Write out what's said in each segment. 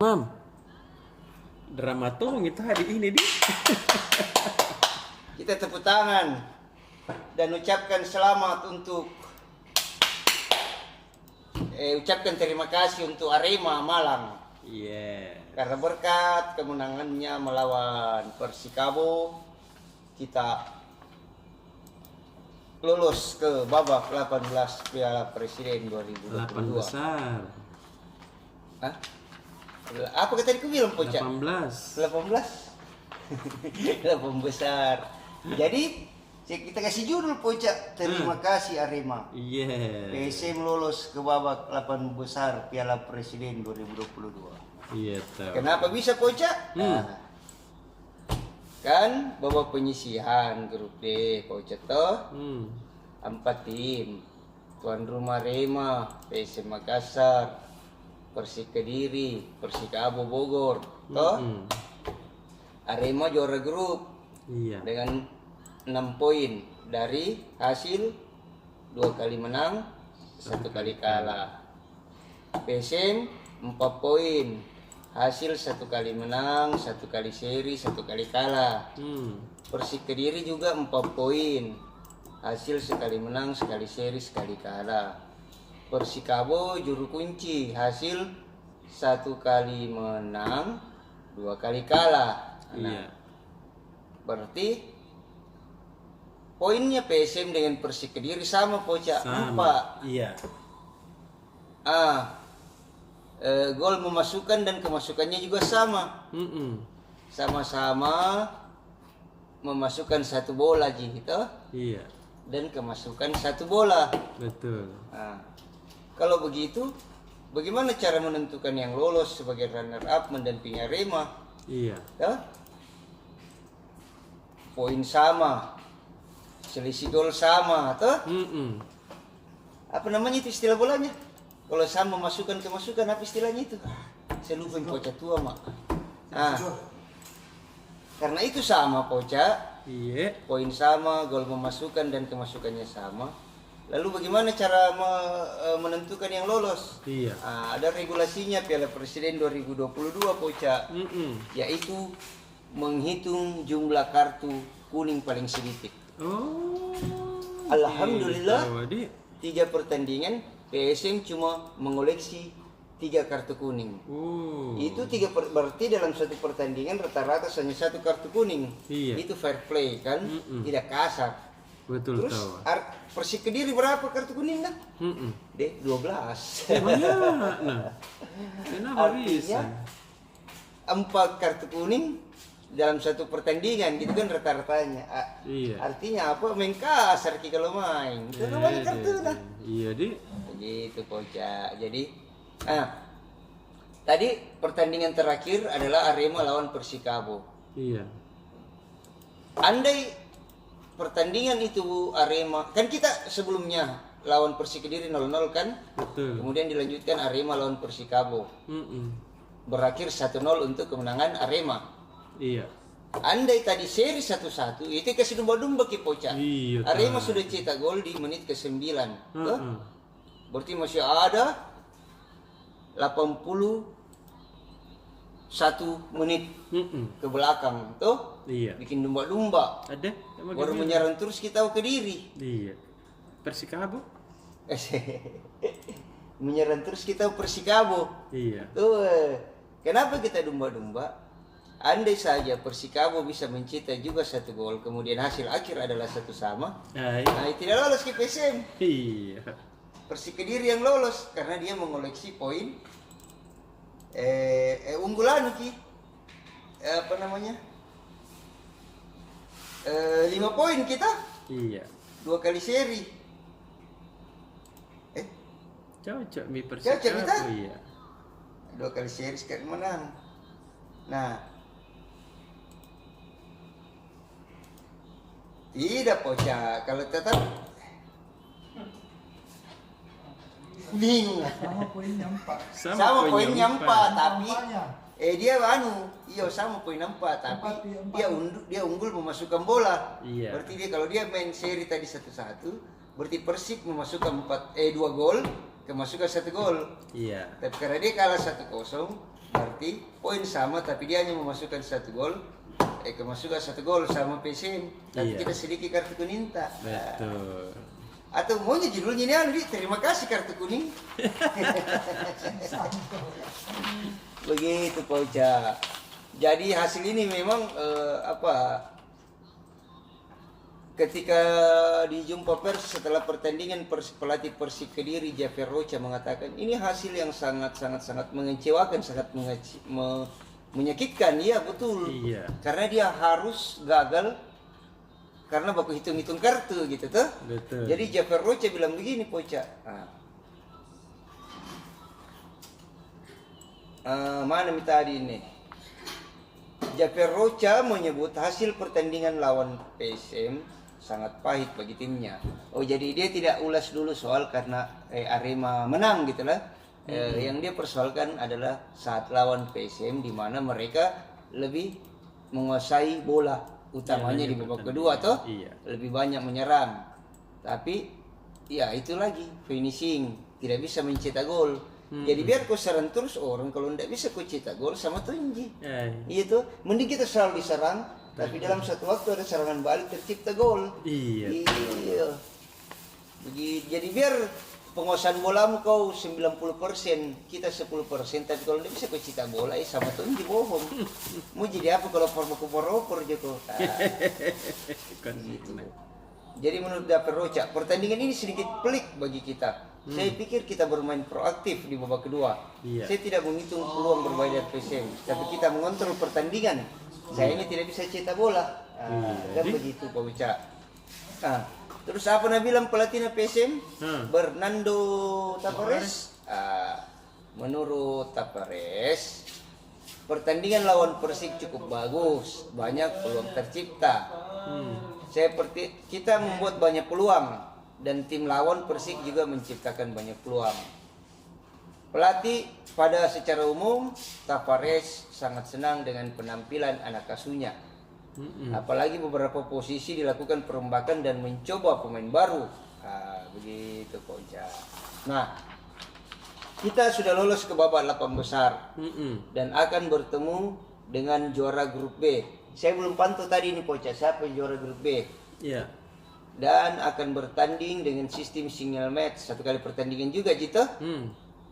Mam, drama tuh itu hari ini di. Kita tepuk tangan dan ucapkan selamat untuk ucapkan terima kasih untuk Arema Malang. Iya. Karena berkat kemenangannya melawan Persikabo, kita lolos ke babak 18 Piala Presiden 2022. 8 besar. Hah? Apa tadi aku bilang, Poca? 18. 18 8 besar. Jadi kita kasih judul, Poca, terima kasih Arema. Iya. PSM lolos ke babak 8 besar Piala Presiden 2022. Iya tahu. Kenapa bisa, Poca? Nah, kan babak penyisihan grup D, Poca toh. 4 tim. Tuan rumah Rema, PSM Makassar, Persik Kediri, Persikabo Bogor, toh. Arema juara grup Iya. dengan 6 poin dari hasil 2 kali menang, 1 kali kalah. PSM 4 poin, hasil 1 kali menang, 1 kali seri, 1 kali kalah. Persik Kediri juga 4 poin, hasil sekali menang, sekali seri, sekali kalah. Persikabo juru kunci, hasil 1 kali menang, 2 kali kalah. Nah, Iya. berarti poinnya PSM dengan Persik Kediri sama, Poca, 4. Iya. Gol memasukkan dan kemasukannya juga sama. Sama-sama memasukkan 1 bola gitu. Iya. Dan kemasukan 1 bola. Betul. Nah, kalau begitu, bagaimana cara menentukan yang lolos sebagai runner up mendampingi Arema? Iya. Ya? Poin sama, selisih gol sama, toh? Apa namanya itu istilah bolanya? Kalau sama masukan kemasukan, apa istilahnya itu? Saya lupa, Poca tua, Mak. Nah, karena itu sama, Poca. Iya. Poin sama, gol memasukkan dan kemasukannya sama. Lalu bagaimana cara menentukan yang lolos? Iya. Ada regulasinya Piala Presiden 2022, Poca. Yaitu menghitung jumlah kartu kuning paling sedikit. Oh. Alhamdulillah, Gitu, 3 pertandingan PSM cuma mengoleksi 3 kartu kuning. Itu berarti dalam satu pertandingan rata-rata hanya 1 kartu kuning. Iya. Itu fair play kan, tidak kasar. Betul. Terus Tahu. Persik Kediri berapa kartu kuning kan? 12. Banyak. Nah. Kenapa bisa? Artinya 4 kartu kuning dalam satu pertandingan gitu kan rata-ratanya. Iya. Artinya apa? Main kasar kalau main. Itu banyak kartu dah. Iya, Di. Begitu, Poca. Jadi tadi pertandingan terakhir adalah Arema lawan Persikabo. Iya. Andai pertandingan itu Arema, kan kita sebelumnya lawan Persik Kediri 0-0 kan? Betul. Kemudian dilanjutkan Arema lawan Persikabo. Berakhir 1-0 untuk kemenangan Arema. Iya. Andai tadi seri 1-1, itu kasih domba-domba ke Poca. Iya. Arema sudah cetak gol di menit ke-9. Berarti masih ada 81 menit ke belakang, tuh. Iya. Bikin domba-domba. Ada? Baru menyerang terus kita ke Kediri. Iya. Persikabo? Menyerang terus kita ke Persikabo. Iya. Tuh. Kenapa kita domba-domba? Andai saja Persikabo bisa mencetak juga 1 gol, kemudian hasil akhir adalah 1 sama. Iya. Nah, tidak lolos ke PSM. Iya. Persik Kediri yang lolos karena dia mengoleksi poin unggulan ki. Apa namanya? 5 poin kita. Iya. 2 kali seri. Cocok mi Cocok Persikabo. kita? Iya. 2 kali seri sekali menang. Nah, tidak, Poca. Kalau tetap bingung. Sama poinnya 4. Sama poinnya 4, tapi Nampaknya. dia sama poin 4, tapi dia unggul memasukkan bola. Iya. Berarti kalau dia main seri tadi 1-1, berarti Persik memasukkan 2 gol, kemasukan 1 gol. Iya. Tapi karena dia kalah 1-0, Berarti poin sama tapi dia hanya memasukkan 1 gol. Kemasukan 1 gol sama PSM. Tapi Iya. kita sedikit kartu kuning tak. Betul. Atau maunya judulnya ini Aldi, terima kasih kartu kuning. Begitu Pak Uca. Jadi hasil ini memang ketika dijumpa pers setelah pertandingan pelatih Persik Kediri Jaffer Rocha mengatakan ini hasil yang sangat mengecewakan, menyakitkan. Iya betul. Iya. Karena dia harus gagal karena baku hitung-hitung kartu gitu tuh. Betul. Jadi Jaffer Rocha bilang begini Poca. Mana tadi ini? Jaffer Rocha menyebut hasil pertandingan lawan PSM sangat pahit bagi timnya. Oh jadi dia tidak ulas dulu soal karena Arema menang gitu lah. Yang dia persoalkan adalah saat lawan PSM di mana mereka lebih menguasai bola, utamanya di babak kedua toh. Iya. Lebih banyak menyerang. Tapi ya itu lagi finishing, tidak bisa mencetak gol. Jadi biar kau serang terus orang, kalau tidak bisa kau cetak gol sama Tunji. Iya tuh, mending kita selalu diserang, tapi dalam satu waktu ada serangan balik tercipta gol. Iya. Iya. Jadi biar penguasaan bola kau 90%, kita 10%, tapi kalau tidak bisa kau cetak bola sama Tunji bohong. Mau jadi apa kalau forma-forma Joko? Gitu. Jadi menurut Jaffer Rocha, pertandingan ini sedikit pelik bagi kita. Saya pikir kita bermain proaktif di babak kedua. Iya. Saya tidak menghitung peluang berbahaya dari PSM, tapi kita mengontrol pertandingan. Sayangnya tidak bisa cetak bola. Dan begitu Pak Uca. Terus apa bilang pelatihnya PSM? Bernardo Tavares. Menurut Tavares, pertandingan lawan Persik cukup bagus, banyak peluang tercipta. Seperti kita membuat banyak peluang dan tim lawan Persik juga menciptakan banyak peluang. Pelatih pada secara umum Tavares sangat senang dengan penampilan anak asuhnya. Apalagi beberapa posisi dilakukan perombakan dan mencoba pemain baru. Begitu Pak Uca. Nah, kita sudah lolos ke babak 8 besar dan akan bertemu dengan juara grup B. Saya belum pantau tadi ini Pak Uca, siapa yang juara grup B. Iya. Dan akan bertanding dengan sistem single match, 1 kali pertandingan juga Cito.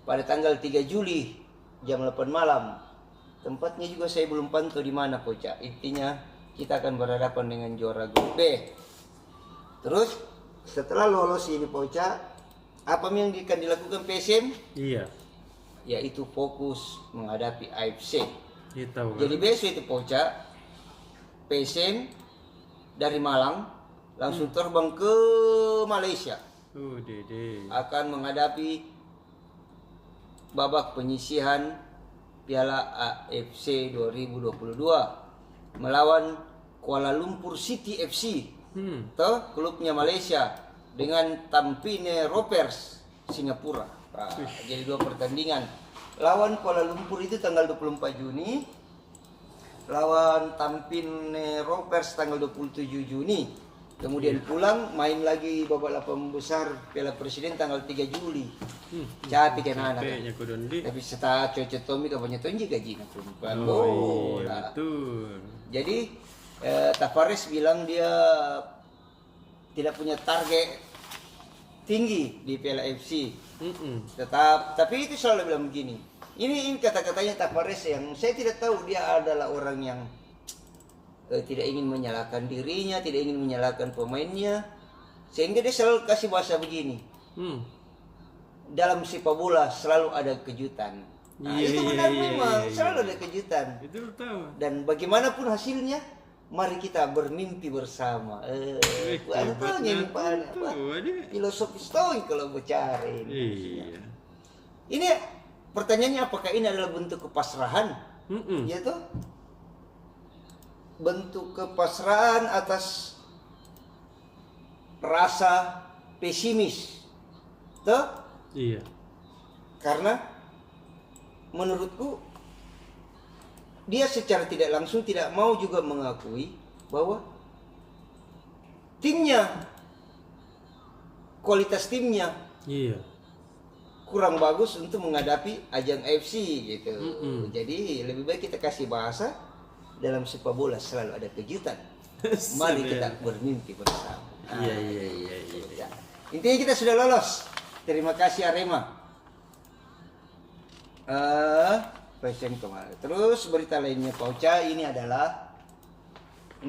Pada tanggal 3 Juli jam 8 malam. Tempatnya juga saya belum pantau di mana Poca. Intinya kita akan berhadapan dengan juara grup B. Terus setelah lolos ini Poca, apa yang akan dilakukan PSM? Iya. Yaitu fokus menghadapi AFC. Kita Jadi besok itu Poca, PSM dari Malang langsung terbang ke Malaysia. Dede. Akan menghadapi babak penyisihan Piala AFC 2022 melawan Kuala Lumpur City FC. Toh klubnya Malaysia dengan Tampine Rovers Singapura. Jadi 2 pertandingan. Lawan Kuala Lumpur itu tanggal 24 Juni. Lawan Tampine Rovers tanggal 27 Juni. Kemudian pulang main lagi babak 8 besar Piala Presiden tanggal 3 Juli. Capek kan anak. Tapi setelah cocok Tommy kapannya Tonji gaji nak perempuan. Iya, betul. Jadi Tavares bilang dia tidak punya target tinggi di Piala FC. Tapi itu selalu bilang begini. Ini kata-katanya Tavares yang saya tidak tahu, dia adalah orang yang tidak ingin menyalahkan dirinya, tidak ingin menyalahkan pemainnya, sehingga dia selalu kasih bahasa begini. Dalam sepak bola selalu ada kejutan. Itu benar memang selalu ada kejutan. Itu tahu. Dan bagaimanapun hasilnya, mari kita bermimpi bersama. Ada tahunya ini Pak, filosofi stoik kalau bicara ini. Iya. Ini pertanyaannya, apakah ini adalah bentuk kepasrahan? Ya toh? Bentuk kepasrahan atas rasa pesimis. Toh? Iya. Karena menurutku dia secara tidak langsung tidak mau juga mengakui bahwa timnya, kualitas timnya, Iya. kurang bagus untuk menghadapi ajang AFC gitu. Mm-mm. Jadi lebih baik kita kasih bahasa dalam sepak bola selalu ada kejutan. Mari kita bermimpi bersama. Iya. Ya. Intinya kita sudah lolos. Terima kasih Arema. PSM kemarin. Terus berita lainnya Pak Ocha, ini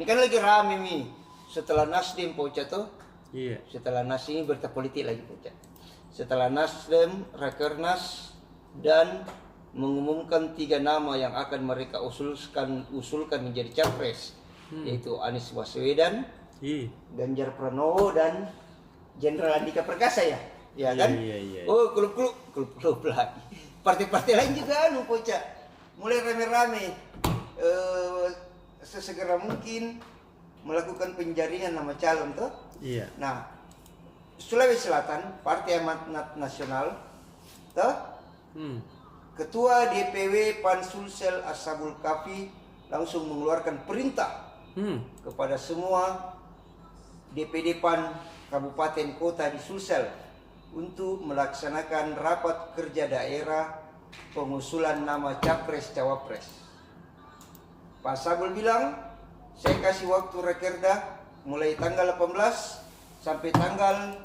kan lagi rame nih. Setelah Nasdem Pak Ocha tuh. Iya. Setelah Nasdem ini berita politik lagi Pak Ocha. Setelah Nasdem, Rakernas dan mengumumkan 3 nama yang akan mereka usulkan menjadi capres, yaitu Anies Baswedan, Iya. Ganjar Pranowo dan Jenderal Andika Perkasa ya. Ya kan? Iya. Oh, klub lagi. Partai-partai lain juga Poca. Mulai rame-rame sesegera mungkin melakukan penjaringan nama calon tuh. Iya. Nah, Sulawesi Selatan, Partai Amanat Nasional tuh, Ketua DPW Pansulsel Ashabul Kahfi langsung mengeluarkan perintah kepada semua DPD PAN kabupaten kota di Sulsel untuk melaksanakan rapat kerja daerah pengusulan nama capres cawapres. Pak Sabul bilang, saya kasih waktu Rakerda mulai tanggal 18 sampai tanggal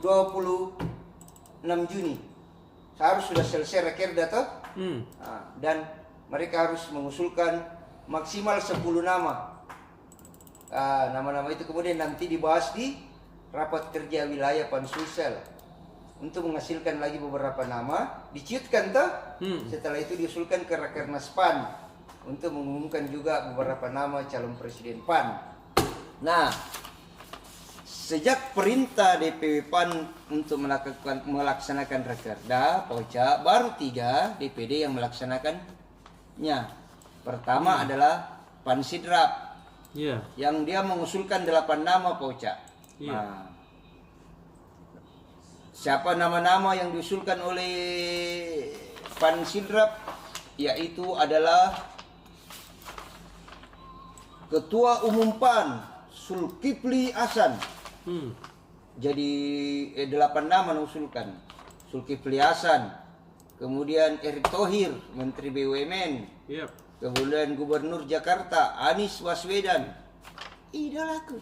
26 Juni. Harus sudah selesai Rakerda toh? Nah, dan mereka harus mengusulkan maksimal 10 nama. Nama-nama itu kemudian nanti dibahas di rapat kerja wilayah Pansulsel untuk menghasilkan lagi beberapa nama, diciutkan toh. Setelah itu diusulkan ke Rakernas PAN untuk mengumumkan juga beberapa nama calon presiden PAN. Nah, sejak perintah DPW PAN untuk melaksanakan Rakerda, Poca, baru 3 DPD yang melaksanakannya. Pertama adalah PAN Sidrap, yang dia mengusulkan 8 nama Poca. Nah, siapa nama-nama yang diusulkan oleh PAN Sidrap, yaitu adalah Ketua Umum PAN Zulkifli Hasan. Jadi 8 nama diusulkan. Zulkifli Hasan, kemudian Erick Thohir, Menteri BUMN, kemudian Gubernur Jakarta Anies Baswedan, idolaku.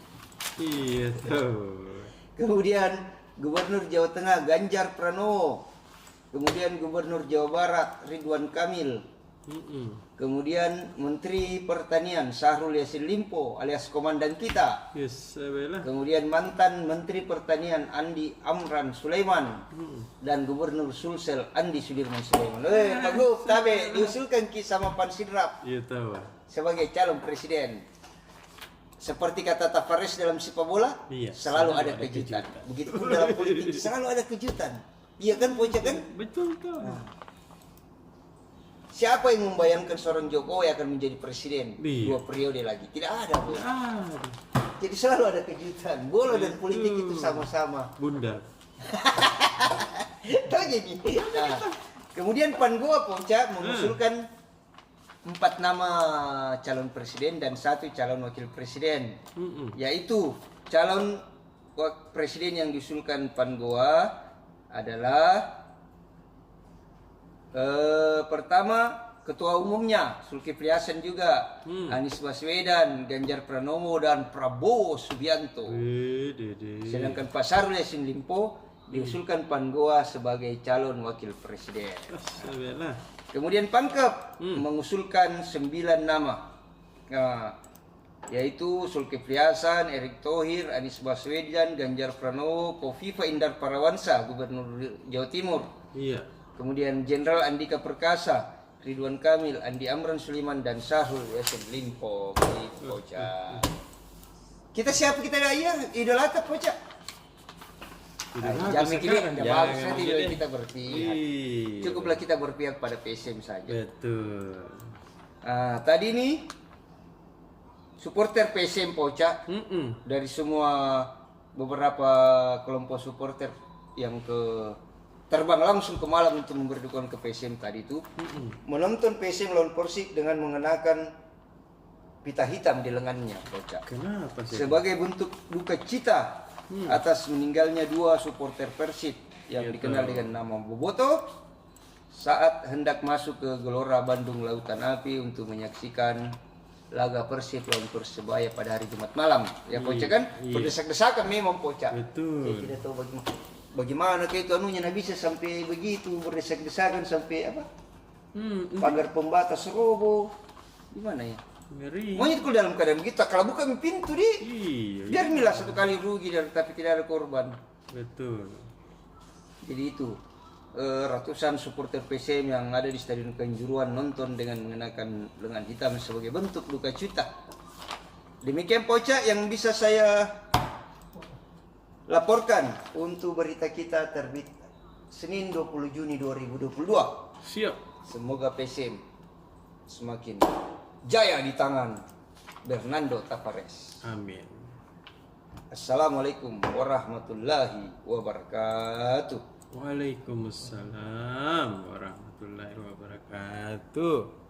Iya tuh. Kemudian Gubernur Jawa Tengah Ganjar Pranowo, kemudian Gubernur Jawa Barat Ridwan Kamil, kemudian Menteri Pertanian Syahrul Yassin Limpo alias Komandan kita, kemudian mantan Menteri Pertanian Andi Amran Sulaiman, dan Gubernur Sulsel Andi Sudirman Sulaiman. Pak Gub, tabe diusulkan sama PAN Sidrap sebagai calon presiden. Seperti kata Tavares dalam sepak bola, selalu ada kejutan. Begitu dalam politik selalu ada kejutan. Iya kan, Poca kan? Betul. Nah, siapa yang membayangkan seorang Jokowi akan menjadi presiden 2 periode lagi? Tidak ada, Bu. Jadi selalu ada kejutan. Bola dan politik itu sama-sama. Bunda. Tahu jadi. Nah, kemudian PAN Goa Poca mengusulkan 4 nama calon presiden dan 1 calon wakil presiden, yaitu calon presiden yang diusulkan PAN Goa adalah pertama ketua umumnya Zulkifli Hasan juga, Anies Baswedan, Ganjar Pranowo dan Prabowo Subianto. Sedangkan Pak Syahrul Yassin Limpo diusulkan PAN Goa sebagai calon wakil presiden. Kemudian Pangkep mengusulkan 9 nama, yaitu Zulkifli Hasan, Erick Thohir, Anies Baswedan, Ganjar Pranowo, Kofifa Indar Parawansa, Gubernur Jawa Timur. Kemudian Jenderal Andika Perkasa, Ridwan Kamil, Andi Amran Sulaiman, dan Syahrul Yassin Limpo. Poca. Kita siapa kita idolakan Poca? Jangan tidak kita berpihak. Cukuplah kita berpihak pada PSM saja. Betul. Tadi nih supporter PSM Poca dari semua beberapa kelompok supporter yang terbang langsung ke Malang untuk memberi dukungan ke PSM tadi itu menonton PSM lawan Persik dengan mengenakan pita hitam di lengannya Poca. Kenapa sih? Sebagai bentuk duka cita atas meninggalnya 2 supporter Persib yang Gitu. dikenal dengan nama Boboto saat hendak masuk ke Gelora Bandung Lautan Api untuk menyaksikan laga Persib lawan Persebaya pada hari Jumat malam. Ya Poca kan berdesak-desakan memang Poca. Betul. Saya tidak tahu bagaimana kayak itu anunya nah bisa sampai begitu berdesak-desakan sampai apa? Pagar pembatas roboh. Gimana ya? Ngeri. Monyet kalau dalam keadaan begitu, kalau buka pintu di Iya. biar milah satu kali rugi dan tapi tidak ada korban. Betul. Jadi itu ratusan supporter PSM yang ada di Stadion Kanjuruhan nonton dengan mengenakan lengan hitam sebagai bentuk duka cita. Demikian Poca yang bisa saya laporkan untuk berita kita terbit Senin 20 Juni 2022. Siap. Semoga PSM semakin jaya di tangan Bernardo Tavares. Amin. Assalamualaikum warahmatullahi wabarakatuh. Waalaikumsalam warahmatullahi wabarakatuh.